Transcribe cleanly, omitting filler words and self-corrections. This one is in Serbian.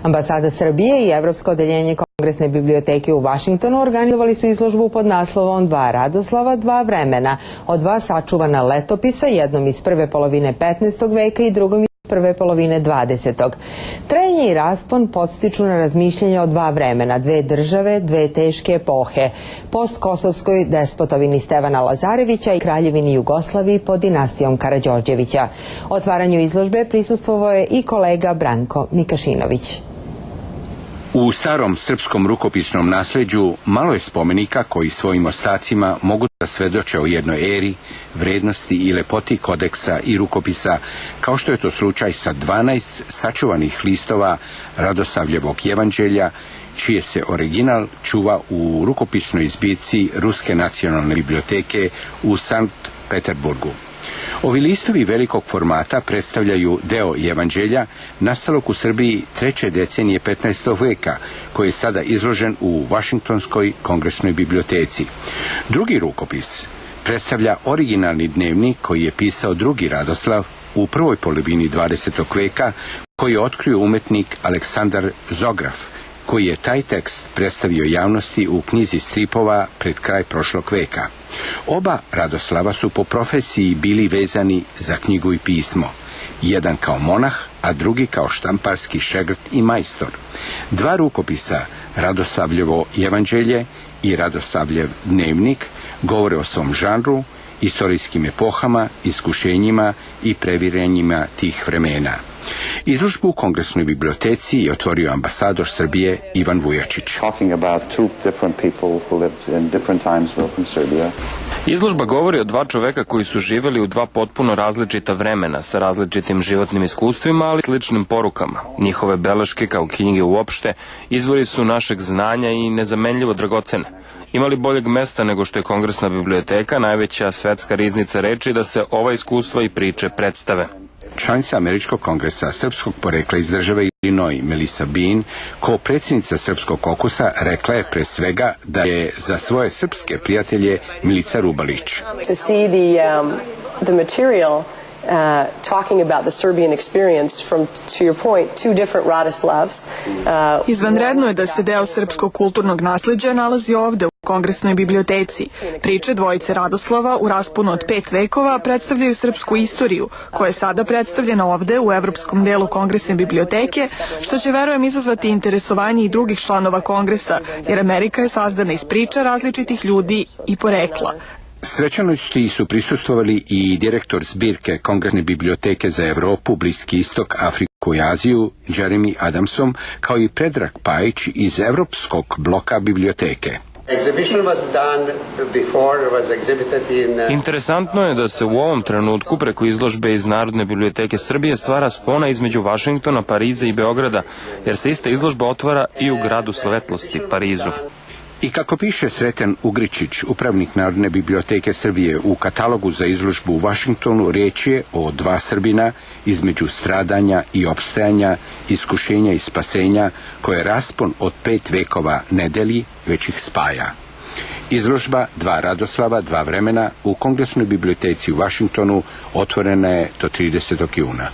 Ambasada Srbije i Evropsko odeljenje Kongresne biblioteke u Vašingtonu organizovali su izložbu pod naslovom Dva Radoslava, dva vremena, od dva sačuvana letopisa, jednom iz prve polovine 15. veka i drugom iz prve polovine 20. Trajanje i raspon podstiču na razmišljanje o dva vremena, dve države, dve teške epohe, postkosovskoj despotovini Stevana Lazarevića i kraljevini Jugoslaviji pod dinastijom Karađorđevića. Otvaranju izložbe prisustvovao je i kolega Branko Mikašinović. U starom srpskom rukopisnom nasleđu malo je spomenika koji svojim ostacima mogu da svedoče o jednoj eri, vrednosti i lepoti kodeksa i rukopisa, kao što je to slučaj sa 12 sačuvanih listova Radosavljevog jevanđelja, čije se original čuva u rukopisnoj zbirci Ruske nacionalne biblioteke u Sankt Peterburgu. Ovi listovi velikog formata predstavljaju deo jevanđelja nastalog u Srbiji 3. decenije 15. veka, koji je sada izložen u Vašingtonskoj kongresnoj biblioteci. Drugi rukopis predstavlja originalni dnevnik koji je pisao drugi Radoslav u prvoj polovini 20. veka, koji je otkrio umetnik Aleksandar Zograf, koji je taj tekst predstavio javnosti u knjizi stripova pred kraj prošlog veka. Oba Radoslava su po profesiji bili vezani za knjigu i pismo. Jedan kao monah, a drugi kao štamparski šegrt i majstor. Dva rukopisa, Radosavljevo jevanđelje i Radosavljev dnevnik, govore o svom žanru, istorijskim epohama, iskušenjima i previranjima tih vremena. Izložbu u Kongresnoj biblioteci je otvorio ambasador Srbije Ivan Vujačić. Izložba govori o dva čoveka koji su živeli u dva potpuno različita vremena, sa različitim životnim iskustvima, ali sličnim porukama. Njihove beleške, kao knjige uopšte, izvori su našeg znanja i nezamenljivo dragocene. Imali boljeg mesta nego što je Kongresna biblioteka, najveća svetska riznica reči da se ova iskustva i priče predstave. Članica Američkog kongresa srpskog porekla iz države Illinois, Melissa Bean, kao predsjednica Srpskog kokusa, rekla je pre svega da je za svoje srpske prijatelje Milica Rubalić. Talking about the Serbian experience from, to your point, two different Radoslavs. Izvanredno je da se deo srpskog kulturnog nasleđa nalazi ovde u Kongresnoj biblioteci. Priče dvojice Radoslava u rasponu od 5 vekova predstavljaju srpsku istoriju, koja je sada predstavljena ovde u evropskom delu Kongresne biblioteke, što će, verujem, izazvati interesovanje i drugih članova Kongresa, jer Amerika je sazdana iz priča različitih ljudi i porekla. Svečanosti su prisustvovali i direktor zbirke Kongresne biblioteke za Evropu, Bliski istok, Afriku i Aziju, Jeremy Adamsom, kao i Predrag Pajić iz Evropskog bloka biblioteke. Interesantno je da se u ovom trenutku preko izložbe iz Narodne biblioteke Srbije stvara spona između Vašingtona, Pariza i Beograda, jer se ista izložba otvara i u gradu svetlosti, Parizu. I kako piše Sreten Ugričić, upravnik Narodne biblioteke Srbije, u katalogu za izložbu u Vašingtonu, riječ je o dva Srbina između stradanja i opstajanja, iskušenja i spasenja, koje raspon od 5 vekova ne deli, već ih spaja. Izložba Dva Radoslava, dva vremena u Kongresnoj biblioteci u Vašingtonu otvorena je do 30. juna.